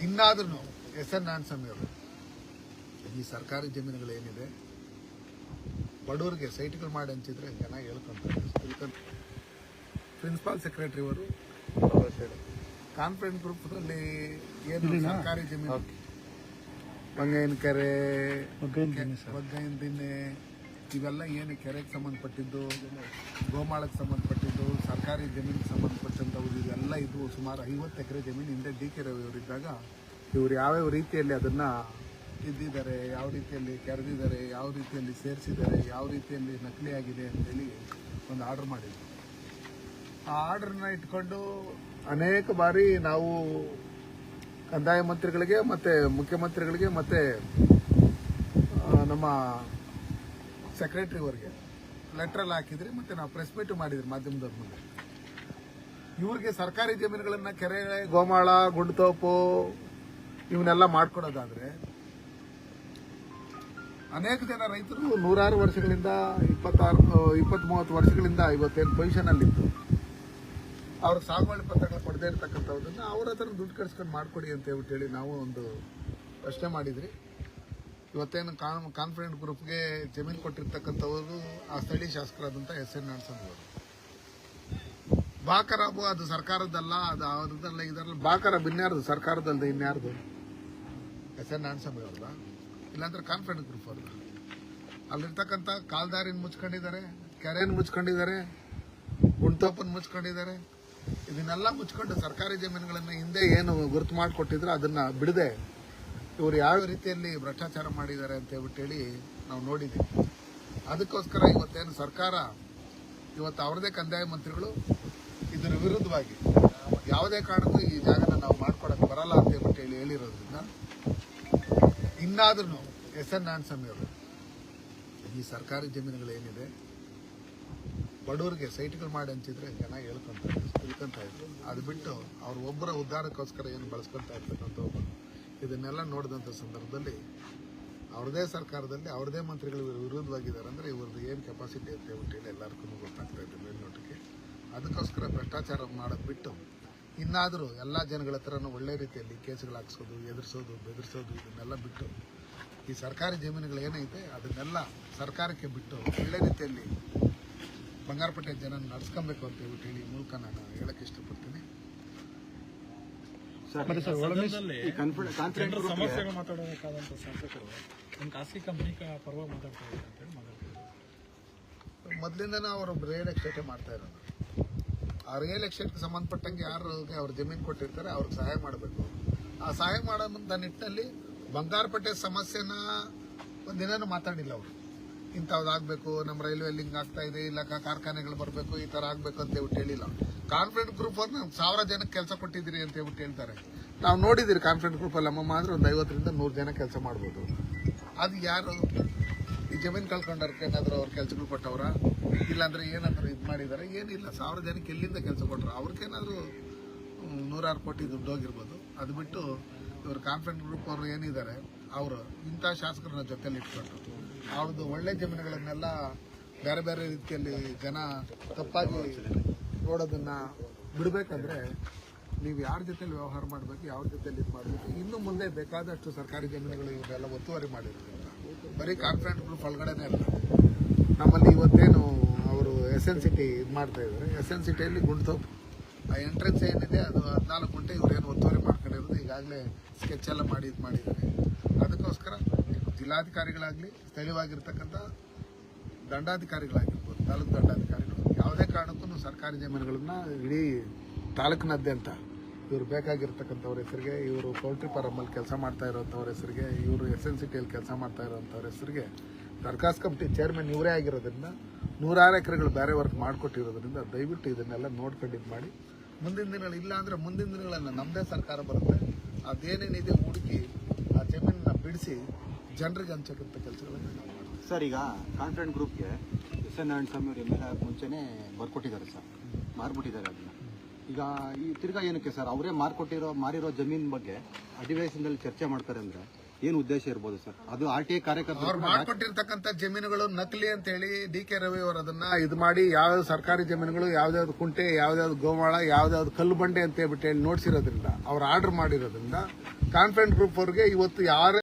ಇನ್ನಾದ್ರೂ ಎಸ್.ಎನ್. ನಾರಾಯಣಸ್ವಾಮಿ ಅವರು ಈ ಸರ್ಕಾರಿ ಜಮೀನುಗಳೇನಿದೆ ಬಡವರಿಗೆ ಸೈಟ್ಗಳು ಮಾಡಿ ಹಂಚಿದ್ರೆ ಜನ ಹೇಳ್ಕೊಂತಾರೆ. ಪ್ರಿನ್ಸಿಪಾಲ್ ಸೆಕ್ರೆಟರಿ ಅವರು ಕಾನ್ಫರೆನ್ಸ್ ಗ್ರೂಪ್ನಲ್ಲಿ ಏನು ಸರ್ಕಾರಿ ಜಮೀನು ಬಂಗೈನ ಕೆರೆ ಒಗ್ಗೈನ ದಿನ್ನೆ ಇವೆಲ್ಲ ಏನು ಕೆರೆಗೆ ಸಂಬಂಧಪಟ್ಟಿದ್ದು, ಗೋಮಾಳಕ್ಕೆ ಸಂಬಂಧಪಟ್ಟಿದ್ದು, ಸರ್ಕಾರಿ ಜಮೀನಿಗೆ ಸಂಬಂಧಪಟ್ಟಂಥವು ಇವೆಲ್ಲ ಇದು ಸುಮಾರು 50 ಎಕರೆ ಜಮೀನು ಹಿಂದೆ ಡಿ.ಕೆ. ರವಿ ಅವರಿದ್ದಾಗ ಇವರು ಯಾವ್ಯಾವ ರೀತಿಯಲ್ಲಿ ಅದನ್ನು ತಿದ್ದಿದ್ದಾರೆ, ಯಾವ ರೀತಿಯಲ್ಲಿ ಕೆರೆದಿದ್ದಾರೆ, ಯಾವ ರೀತಿಯಲ್ಲಿ ಸೇರಿಸಿದ್ದಾರೆ, ಯಾವ ರೀತಿಯಲ್ಲಿ ನಕಲಿ ಆಗಿದೆ ಅಂತೇಳಿ ಒಂದು ಆರ್ಡರ್ ಮಾಡಿದ್ವಿ. ಆ ಆರ್ಡರ್ನ ಇಟ್ಕೊಂಡು ಅನೇಕ ಬಾರಿ ನಾವು ಕಂದಾಯ ಮಂತ್ರಿಗಳಿಗೆ ಮತ್ತು ಮುಖ್ಯಮಂತ್ರಿಗಳಿಗೆ ಮತ್ತು ನಮ್ಮ ಸೆಕ್ರೆಟರಿವರೆಗೆ ಲೆಟ್ರಲ್ಲಿ ಹಾಕಿದ್ರಿ ಮತ್ತು ನಾವು ಪ್ರೆಸ್ ಮೀಟ್ ಮಾಡಿದ್ರಿ ಮಾಧ್ಯಮದವ್ರ ಮುಂದೆ. ಇವ್ರಿಗೆ ಸರ್ಕಾರಿ ಜಮೀನುಗಳನ್ನ ಕೆರೆ, ಗೋಮಾಳ, ಗುಂಡ್ತೋಪು ಇವನ್ನೆಲ್ಲ ಮಾಡ್ಕೊಡೋದಾದ್ರೆ ಅನೇಕ ಜನ ರೈತರು 100 ವರ್ಷಗಳಿಂದ 20-30 ವರ್ಷಗಳಿಂದ ಇವತ್ತೇನು ಪೊಸಿಷನಲ್ಲಿತ್ತು ಅವ್ರಿಗೆ ಸಾಗುವಳಿ ಪತ್ರಗಳು ಕೊಡದೇ ಇರ್ತಕ್ಕಂಥದ್ದನ್ನು ಅವ್ರ ಹತ್ರ ದುಡ್ಡು ಕಟ್ಸ್ಕೊಂಡು ಮಾಡ್ಕೊಡಿ ಅಂತ ಹೇಳಿ ನಾವು ಒಂದು ಪ್ರಶ್ನೆ ಮಾಡಿದ್ರಿ. ಇವತ್ತೇನು ಕಾನ್ಫರೆನ್ಸ್ ಗ್ರೂಪ್ಗೆ ಜಮೀನು ಕೊಟ್ಟಿರ್ತಕ್ಕಂಥವರು ಆ ಸ್ಥಳೀಯ ಶಾಸಕರಾದಂಥ ಎಸ್.ಎನ್. ನಾರಾಯಣಸ್ವಾಮಿ ಅವರು. ಬಾಕರಾಬು ಅದು ಸರ್ಕಾರದಲ್ಲ, ಅದು ಅವ್ರದ್ದಲ್ಲ, ಇದರಲ್ಲ. ಬಾಕರಾಬ್ ಇನ್ಯಾರ್ದು? ಸರ್ಕಾರದಲ್ಲದೆ ಇನ್ಯಾರ್ದು? ಎಸ್.ಎನ್. ನಾರಾಯಣಸ್ವಾಮಿ ಅವ್ರದ, ಇಲ್ಲಾಂದ್ರೆ ಕಾನ್ಫರೆನ್ಸ್ ಗ್ರೂಪ್ ಅವ್ರದ್ದು. ಅಲ್ಲಿರ್ತಕ್ಕಂಥ ಕಾಲ್ದಾರಿನ ಮುಚ್ಕೊಂಡಿದ್ದಾರೆ, ಕೆರೆಯನ್ನು ಮುಚ್ಕೊಂಡಿದ್ದಾರೆ, ಗುಂಡ್ತೋಪನ್ನು ಮುಚ್ಕೊಂಡಿದ್ದಾರೆ. ಇದನ್ನೆಲ್ಲ ಮುಚ್ಕೊಂಡು ಸರ್ಕಾರಿ ಜಮೀನುಗಳನ್ನು ಹಿಂದೆ ಏನು ಗುರುತು ಮಾಡಿಕೊಟ್ಟಿದ್ರು ಅದನ್ನ ಬಿಡದೆ ಇವರು ಯಾವ ರೀತಿಯಲ್ಲಿ ಭ್ರಷ್ಟಾಚಾರ ಮಾಡಿದ್ದಾರೆ ಅಂತ ಹೇಳಿ ನಾವು ನೋಡಿದ್ದೀವಿ. ಅದಕ್ಕೋಸ್ಕರ ಇವತ್ತೇನು ಸರ್ಕಾರ ಇವತ್ತು ಅವ್ರದೇ ಕಂದಾಯ ಮಂತ್ರಿಗಳು ಇದರ ವಿರುದ್ಧವಾಗಿ ಯಾವುದೇ ಕಾರಣಕ್ಕೂ ಈ ಜಾಗನ ನಾವು ಮಾಡ್ಕೊಡಕ್ಕೆ ಬರಲ್ಲ ಅಂತ ಹೇಳಿ ಹೇಳಿರೋದ್ರಿಂದ ಇನ್ನಾದ್ರೂ ಎಸ್.ಎನ್. ನಾರಾಯಣಸ್ವಾಮಿ ಅವರು ಈ ಸರ್ಕಾರಿ ಜಮೀನುಗಳೇನಿದೆ ಬಡವರಿಗೆ ಸೈಟ್ಗಳು ಮಾಡಿ ಹಂಚಿದ್ರೆ ಜನ ತಿಳ್ಕೊಂತ ಇದ್ರು. ಅದು ಬಿಟ್ಟು ಅವ್ರ ಒಬ್ಬರ ಉದ್ಧಾರಕ್ಕೋಸ್ಕರ ಏನು ಬಳಸ್ಕೊಳ್ತಾ ಇರ್ತಕ್ಕಂಥ ಇದನ್ನೆಲ್ಲ ನೋಡಿದಂಥ ಸಂದರ್ಭದಲ್ಲಿ ಅವ್ರದೇ ಸರ್ಕಾರದಲ್ಲಿ ಅವ್ರದೇ ಮಂತ್ರಿಗಳು ವಿರುದ್ಧವಾಗಿದ್ದಾರೆ ಅಂದರೆ ಇವ್ರದ್ದು ಏನು ಕೆಪಾಸಿಟಿ ಅಂತ ಹೇಳಿ ಎಲ್ಲರಿಗೂ ಗೊತ್ತಾಗ್ತಾ ಇದೆ ಮೇಲ್ನೋಟಕ್ಕೆ. ಅದಕ್ಕೋಸ್ಕರ ಭ್ರಷ್ಟಾಚಾರ ಮಾಡೋದು ಬಿಟ್ಟು ಇನ್ನಾದರೂ ಎಲ್ಲ ಜನಗಳ ಹತ್ರನೂ ಒಳ್ಳೆ ರೀತಿಯಲ್ಲಿ ಕೇಸುಗಳು ಹಾಕ್ಸೋದು, ಎದುರಿಸೋದು, ಬೆದರಿಸೋದು ಇದನ್ನೆಲ್ಲ ಬಿಟ್ಟು ಈ ಸರ್ಕಾರಿ ಜಮೀನುಗಳು ಏನೈತೆ ಅದನ್ನೆಲ್ಲ ಸರ್ಕಾರಕ್ಕೆ ಬಿಟ್ಟು ಒಳ್ಳೆ ರೀತಿಯಲ್ಲಿ ಬಂಗಾರಪೇಟೆ ಜನ ನಡೆಸ್ಕೊಬೇಕು ಅಂತ ಹೇಳಿ ಮೂಲಕ ನಾನು ಹೇಳಕ್ಕೆ ಇಷ್ಟಪಡ್ತೀನಿ. ಸಮಸ್ಯೆಗಳು ಮಾತಾಡಬೇಕಾದಂತ ಶಾಸಕರು ಒಂದು ಖಾಸಗಿ ಕಂಪನಿ ಪರವಾಗಿ ಮಾತಾಡ್ತಾರೆ ಅಂತ ಹೇಳಿ ಮಾತಾಡ್ತಾರೆ. ಮೊದಲಿಂದನೂ ಅವರು ರಿಯಲ್ ಎಸ್ಟೇಟೇ ಮಾಡ್ತಾ ಇರೋದು. ಆ ರಿಯಲ್ ಎಸ್ಟೇಟ್ಗೆ ಸಂಬಂಧಪಟ್ಟಂಗೆ ಯಾರಿಗೆ ಅವ್ರು ಜಮೀನು ಕೊಟ್ಟಿರ್ತಾರೆ ಅವ್ರಿಗೆ ಸಹಾಯ ಮಾಡಬೇಕು. ಆ ಸಹಾಯ ಮಾಡೋದಂತ ನಿಟ್ಟಿನಲ್ಲಿ ಬಂಗಾರಪೇಟೆ ಸಮಸ್ಯೆನ ಒಂದಿನೂ ಮಾತಾಡಿಲ್ಲ ಅವರು. ಇಂಥದ್ದಾಗಬೇಕು, ನಮ್ಮ ರೈಲ್ವೆ ಲಿಂಕ್ ಆಗ್ತಾ ಇದೆ, ಇಲ್ಲ ಕಾರ್ಖಾನೆಗಳು ಬರಬೇಕು, ಈ ಥರ ಆಗಬೇಕು ಅಂತ ಹೇಳಿಲ್ಲ. ಕಾನ್ಫರೆನ್ಸ್ ಗ್ರೂಪ್ ಅವ್ರನ್ನ 1000 ಜನಕ್ಕೆ ಕೆಲಸ ಕೊಟ್ಟಿದ್ದೀರಿ ಅಂತ ಹೇಳ್ತಾರೆ. ನಾವು ನೋಡಿದ್ದೀರಿ ಕಾನ್ಫರೆನ್ಸ್ ಗ್ರೂಪಲ್ಲಿ ಅಮ್ಮಮ್ಮ ಅಂದ್ರೆ ಒಂದು 50ರಿಂದ 100 ಜನ ಕೆಲಸ ಮಾಡ್ಬೋದು. ಅದು ಯಾರು ಈ ಜಮೀನು ಕಳ್ಕೊಂಡವ್ರಿಗೆ ಏನಾದರೂ ಅವ್ರು ಕೆಲಸಗಳು ಕೊಟ್ಟವ್ರ, ಇಲ್ಲಾಂದ್ರೆ ಏನಾದರೂ ಇದು ಮಾಡಿದ್ದಾರೆ? ಏನಿಲ್ಲ. 1000 ಜನಕ್ಕೆ ಎಲ್ಲಿಂದ ಕೆಲಸ ಕೊಟ್ಟರು? ಅವ್ರಿಗೇನಾದರೂ 100 ಕೋಟಿ ದುಡ್ಡು ಹೋಗಿರ್ಬೋದು. ಅದು ಬಿಟ್ಟು ಇವರು ಕಾನ್ಫರೆನ್ಸ್ ಗ್ರೂಪ್ ಅವರು ಏನಿದ್ದಾರೆ ಅವರು ಇಂಥ ಶಾಸಕರನ್ನ ಜೊತೆಲಿ ಇಟ್ಕೊಂಡು ಅವ್ರದ್ದು ಒಳ್ಳೆ ಜಮೀನುಗಳನ್ನೆಲ್ಲ ಬೇರೆ ಬೇರೆ ರೀತಿಯಲ್ಲಿ ಜನ ತಪ್ಪಾಗಿ ನೋಡೋದನ್ನ ಬಿಡಬೇಕಂದ್ರೆ ನೀವು ಯಾರ ಜೊತೆಲಿ ವ್ಯವಹಾರ ಮಾಡಬೇಕು, ಯಾವ್ರ ಜೊತೆಲಿ ಇದು ಮಾಡಬೇಕು. ಇನ್ನು ಮುಂದೆ ಬೇಕಾದಷ್ಟು ಸರ್ಕಾರಿ ಜಮೀನುಗಳು ಇವರೆಲ್ಲ ಒತ್ತುವರಿ ಮಾಡಿರೋದ್ರಿಂದ ಬರೀ ಕಾನ್ಫರೆನ್ಸ್ ಗ್ರೂಪ್ ಒಳಗಡೆನೇ ಅಲ್ಲ, ನಮ್ಮಲ್ಲಿ ಇವತ್ತೇನು ಅವರು ಎಸ್.ಎನ್. ಸಿಟಿ ಇದು ಮಾಡ್ತಾ ಇದ್ದಾರೆ. ಎಸ್.ಎನ್. ಸಿಟಿಯಲ್ಲಿ ಗುಂಡ್ತೋಪು ಆ ಎಂಟ್ರೆನ್ಸ್ ಏನಿದೆ ಅದು 14 ಗುಂಟೆ ಇವರೇನು ಒತ್ತುವರಿ ಮಾಡ್ಕೊಂಡಿರೋದು ಈಗಾಗಲೇ ಸ್ಕೆಚ್ ಎಲ್ಲ ಮಾಡಿ ಇದು ಮಾಡಿದ್ದಾರೆ. ಅದಕ್ಕೋಸ್ಕರ ಜಿಲ್ಲಾಧಿಕಾರಿಗಳಾಗಲಿ, ಸ್ಥಳೀಯವಾಗಿರ್ತಕ್ಕಂಥ ದಂಡಾಧಿಕಾರಿಗಳಾಗಿರ್ಬೋದು, ತಾಲೂಕು ದಂಡಾಧಿಕಾರಿಗಳು ಯಾವುದೇ ಕಾರಣಕ್ಕೂ ಸರ್ಕಾರಿ ಜಮೀನುಗಳನ್ನ ಇಡೀ ತಾಲೂಕಿನಾದ್ಯಂತ ಇವರು ಬೇಕಾಗಿರ್ತಕ್ಕಂಥವ್ರ ಹೆಸರಿಗೆ, ಇವರು ಪೌಲ್ಟ್ರಿ ಫಾರಮಲ್ಲಿ ಕೆಲಸ ಮಾಡ್ತಾ ಇರೋಂಥವ್ರ ಹೆಸರಿಗೆ, ಇವರು ಎಸ್.ಎನ್. ಸಿಟಿಯಲ್ಲಿ ಕೆಲಸ ಮಾಡ್ತಾ ಇರೋಂಥವ್ರ ಹೆಸರಿಗೆ ದರ್ಖಾಸ್ತ್ ಕಮಿಟಿ ಚೇರ್ಮನ್ ಇವರೇ ಆಗಿರೋದ್ರಿಂದ 106 ಎಕರೆಗಳು ಬೇರೆ ವರ್ಕ್ ಮಾಡಿಕೊಟ್ಟಿರೋದ್ರಿಂದ ದಯವಿಟ್ಟು ಇದನ್ನೆಲ್ಲ ನೋಡ್ಕೊಂಡು ಇದು ಮಾಡಿ ಮುಂದಿನ ದಿನಗಳು, ಇಲ್ಲ ಅಂದರೆ ಮುಂದಿನ ದಿನಗಳನ್ನು ನಮ್ಮದೇ ಸರ್ಕಾರ ಬರುತ್ತೆ, ಅದೇನೇನಿದೆ ಹುಡುಕಿ ಆ ಜಮೀನನ್ನ ಬಿಡಿಸಿ ಜನರಿಗೆ ಹಂಚಕ್ಕಂಥ ಕೆಲಸಗಳನ್ನು ನಾವು ಮಾಡ್ತೀವಿ. ಸರ್, ಈಗ ಕಾನ್ಫರೆನ್ಸ್ ಗ್ರೂಪ್ಗೆ ಎಸ್.ಎನ್. ನಾರಾಯಣಸ್ವಾಮಿ ಅವರು ಎಲ್ಲ ಮುಂಚೆನೇ ಬರ್ಕೊಟ್ಟಿದ್ದಾರೆ ಸರ್, ಮಾರ್ಬಿಟ್ಟಿದ್ದಾರೆ ಅದನ್ನ. ಈಗ ಈ ತಿರ್ಗಾ ಏನಕ್ಕೆ ಸರ್ ಅವರೇ ಮಾರಿರೋ ಜಮೀನು ಬಗ್ಗೆ ಅಧಿವೇಶನದಲ್ಲಿ ಚರ್ಚೆ ಮಾಡ್ತಾರೆ ಅಂದ್ರೆ ಏನು ಉದ್ದೇಶ ಇರ್ಬೋದು ಸರ್? ಅದು RTI ಕಾರ್ಯಕರ್ತರು ಅವ್ರು ಮಾಡ್ಕೊಟ್ಟಿರ್ತಕ್ಕಂಥ ಜಮೀನುಗಳು ನಕಲಿ ಅಂತ ಹೇಳಿ ಡಿ.ಕೆ. ರವಿ ಅವರು ಅದನ್ನ ಇದು ಮಾಡಿ ಯಾವ್ಯಾವ ಸರ್ಕಾರಿ ಜಮೀನುಗಳು, ಯಾವ್ದಾವ್ದು ಕುಂಟೆ, ಯಾವ್ದಾವ್ದು ಗೋಮಾಳ, ಯಾವ್ದಾವ್ದು ಕಲ್ಲು ಬಂಡೆ ಅಂತ ಹೇಳ್ಬಿಟ್ಟು ಹೇಳಿ ನೋಡ್ಸಿರೋದ್ರಿಂದ ಅವ್ರು ಆರ್ಡರ್ ಮಾಡಿರೋದ್ರಿಂದ ಕಾನ್ಫಿಡೆಂಟ್ ಗ್ರೂಪ್ ಅವ್ರಿಗೆ ಇವತ್ತು ಯಾರೇ